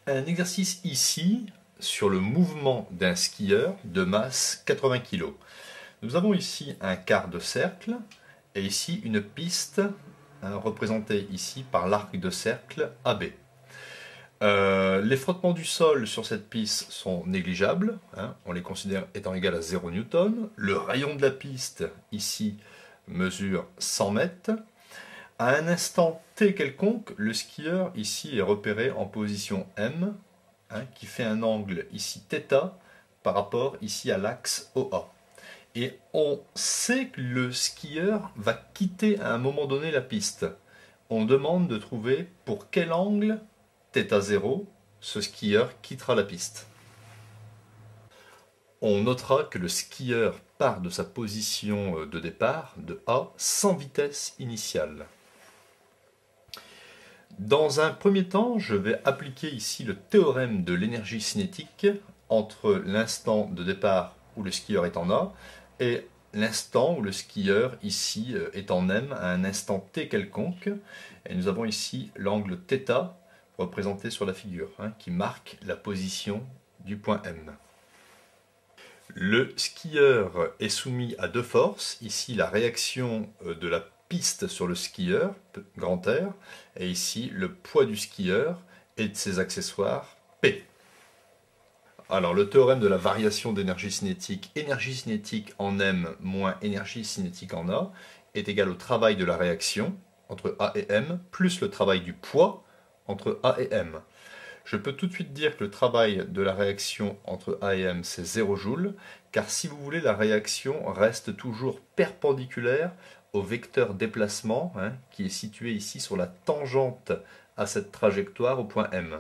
Un exercice ici sur le mouvement d'un skieur de masse 80 kg. Nous avons ici un quart de cercle et ici une piste représentée ici par l'arc de cercle AB. Les frottements du sol sur cette piste sont négligeables, on les considère étant égal à 0 Newton. Le rayon de la piste ici mesure 100 mètres. À un instant t quelconque, le skieur ici est repéré en position M, qui fait un angle ici θ par rapport ici à l'axe OA. Et on sait que le skieur va quitter à un moment donné la piste. On demande de trouver pour quel angle θ0 ce skieur quittera la piste. On notera que le skieur part de sa position de départ, de A, sans vitesse initiale. Dans un premier temps, je vais appliquer ici le théorème de l'énergie cinétique entre l'instant de départ où le skieur est en A et l'instant où le skieur ici est en M à un instant t quelconque. Et nous avons ici l'angle θ représenté sur la figure qui marque la position du point M. Le skieur est soumis à deux forces, ici la réaction de la piste sur le skieur, grand R, et ici le poids du skieur et de ses accessoires, P. Alors le théorème de la variation d'énergie cinétique en M moins énergie cinétique en A, est égal au travail de la réaction entre A et M, plus le travail du poids entre A et M. Je peux tout de suite dire que le travail de la réaction entre A et M, c'est 0 joule, car si vous voulez, la réaction reste toujours perpendiculaire au vecteur déplacement, qui est situé ici sur la tangente à cette trajectoire au point M.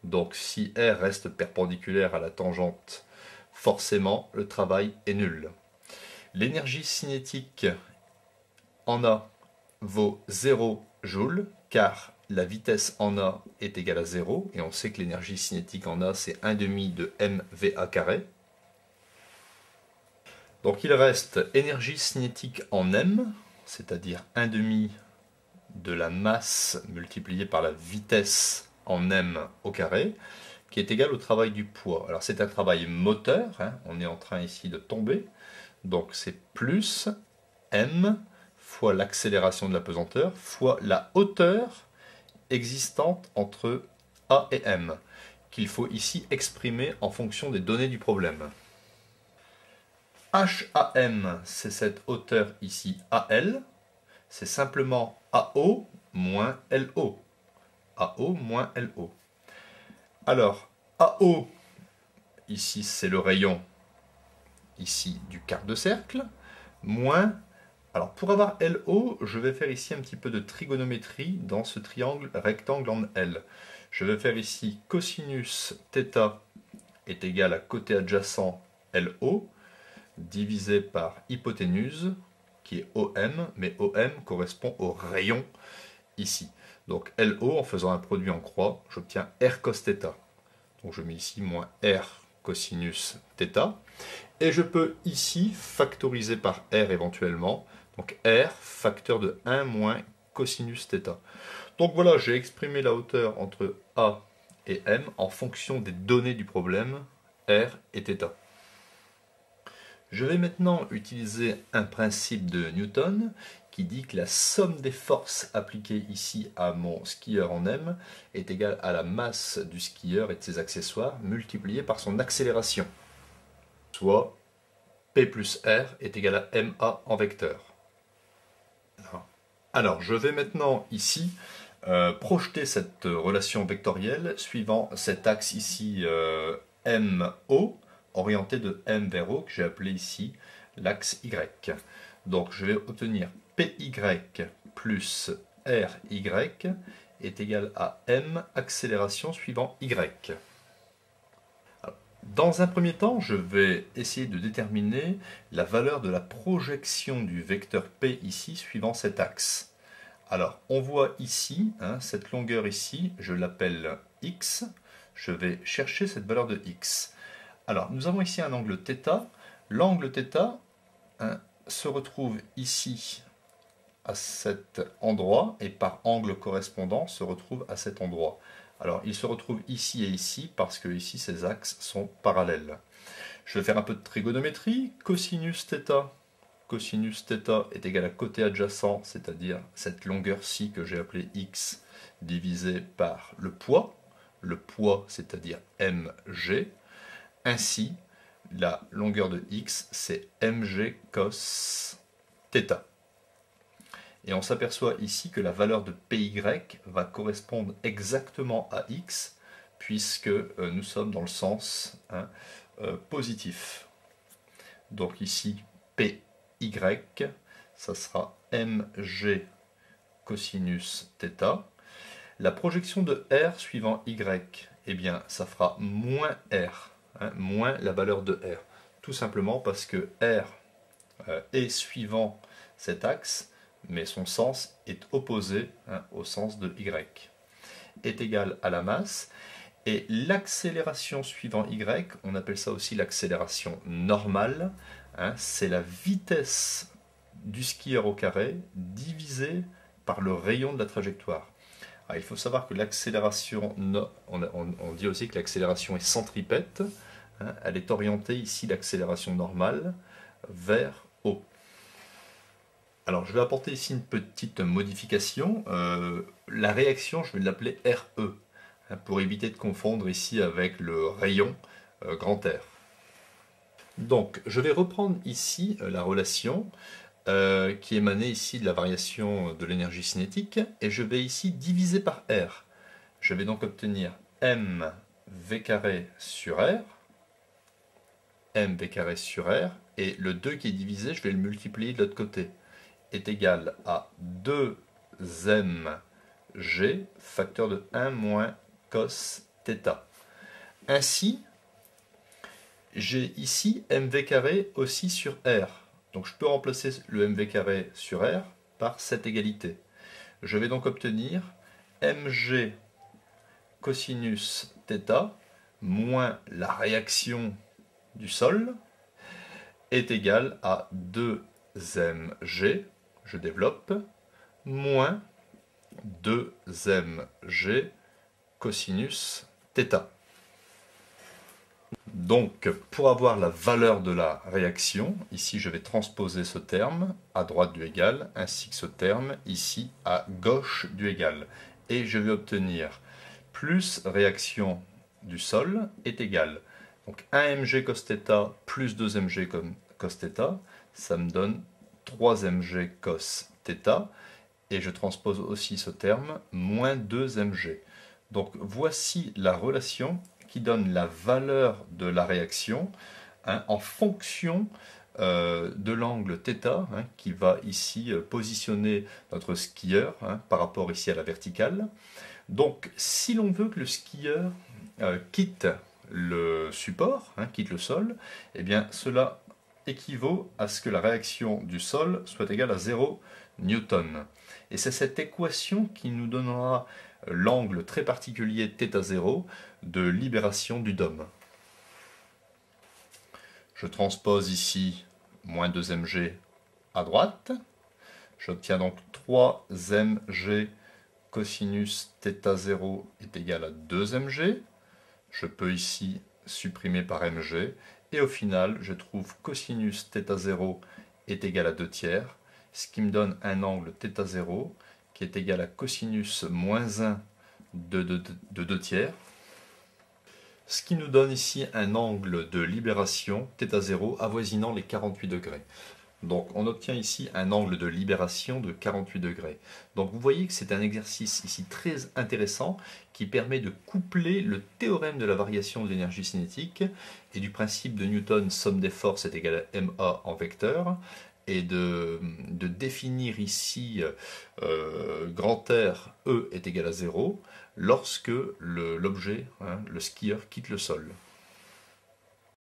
Donc si R reste perpendiculaire à la tangente, forcément le travail est nul. L'énergie cinétique en A vaut 0 joule, car la vitesse en A est égale à 0, et on sait que l'énergie cinétique en A c'est 1/2 de mVA carré. Donc il reste énergie cinétique en M, c'est-à-dire 1/2 de la masse multipliée par la vitesse en M au carré, qui est égal au travail du poids. Alors c'est un travail moteur, on est en train ici de tomber, donc c'est plus M fois l'accélération de la pesanteur fois la hauteur existante entre A et M, qu'il faut ici exprimer en fonction des données du problème. HAM, c'est cette hauteur ici AL, c'est simplement AO moins LO. AO moins LO. Alors, AO, ici c'est le rayon ici du quart de cercle, moins, alors pour avoir LO, je vais faire ici un petit peu de trigonométrie dans ce triangle rectangle en L. Je vais faire ici cosinus θ est égal à côté adjacent LO, divisé par hypoténuse, qui est OM, mais OM correspond au rayon ici. Donc LO, en faisant un produit en croix, j'obtiens R cos θ. Donc je mets ici moins R cosinus θ. Et je peux ici factoriser par R éventuellement. Donc R, facteur de 1 moins cosinus θ. Donc voilà, j'ai exprimé la hauteur entre A et M en fonction des données du problème, R et θ. Je vais maintenant utiliser un principe de Newton qui dit que la somme des forces appliquées ici à mon skieur en M est égale à la masse du skieur et de ses accessoires multipliée par son accélération. Soit P plus R est égal à MA en vecteur. Alors je vais maintenant ici projeter cette relation vectorielle suivant cet axe ici MO, orienté de M vers O, que j'ai appelé ici l'axe Y. Donc je vais obtenir PY plus RY est égal à M accélération suivant Y. Dans un premier temps, je vais essayer de déterminer la valeur de la projection du vecteur P ici suivant cet axe. Alors on voit ici, cette longueur ici, je l'appelle X. Je vais chercher cette valeur de X. Alors, nous avons ici un angle θ. L'angle θ se retrouve ici à cet endroit et par angle correspondant se retrouve à cet endroit. Alors, il se retrouve ici et ici parce que ici, ces axes sont parallèles. Je vais faire un peu de trigonométrie. Cosinus θ. Cosinus θ est égal à côté adjacent, c'est-à-dire cette longueur-ci que j'ai appelée x divisé par le poids, c'est-à-dire mg. Ainsi, la longueur de x, c'est mg cos θ. Et on s'aperçoit ici que la valeur de py va correspondre exactement à x, puisque nous sommes dans le sens positif. Donc ici, py, ça sera mg cosinus θ. La projection de r suivant y, eh bien, ça fera moins r, moins la valeur de r. Tout simplement parce que r est suivant cet axe, mais son sens est opposé au sens de y, est égal à la masse. Et l'accélération suivant y, on appelle ça aussi l'accélération normale, c'est la vitesse du skieur au carré divisée par le rayon de la trajectoire. Alors, il faut savoir que l'accélération, on dit aussi que l'accélération est centripète, elle est orientée ici, l'accélération normale, vers haut. Alors je vais apporter ici une petite modification. La réaction, je vais l'appeler RE, pour éviter de confondre ici avec le rayon grand R. Donc je vais reprendre ici la relation qui émanait ici de la variation de l'énergie cinétique, et je vais ici diviser par R. Je vais donc obtenir mv carré sur R, mv carré sur R, et le 2 qui est divisé, je vais le multiplier de l'autre côté, est égal à 2mg facteur de 1 moins cos θ. Ainsi, j'ai ici mv carré aussi sur R. Donc je peux remplacer le mv carré sur R par cette égalité. Je vais donc obtenir mg cosinus θ moins la réaction du sol est égal à 2mg, je développe, moins 2mg cosinus θ. Donc, pour avoir la valeur de la réaction, ici je vais transposer ce terme à droite du égal, ainsi que ce terme ici à gauche du égal. Et je vais obtenir plus réaction du sol est égal. Donc 1mg cos θ plus 2mg cos θ, ça me donne 3mg cos θ. Et je transpose aussi ce terme, moins 2mg. Donc voici la relation qui donne la valeur de la réaction en fonction de l'angle θ qui va ici positionner notre skieur par rapport ici à la verticale. Donc si l'on veut que le skieur quitte le support, quitte le sol, eh bien cela équivaut à ce que la réaction du sol soit égale à 0 newton. Et c'est cette équation qui nous donnera l'angle très particulier θ0 de libération du dôme. Je transpose ici moins 2mg à droite. J'obtiens donc 3mg cosinus θ0 est égal à 2mg. Je peux ici supprimer par mg. Et au final, je trouve cosinus θ0 est égal à 2 tiers, ce qui me donne un angle θ0 qui est égal à cosinus moins 1 de 2 tiers, ce qui nous donne ici un angle de libération θ0 avoisinant les 48 degrés. Donc on obtient ici un angle de libération de 48 degrés. Donc vous voyez que c'est un exercice ici très intéressant qui permet de coupler le théorème de la variation de l'énergie cinétique et du principe de Newton, somme des forces est égale à ma en vecteur, et de définir ici grand R, E est égal à 0, lorsque l'objet, le skieur, quitte le sol.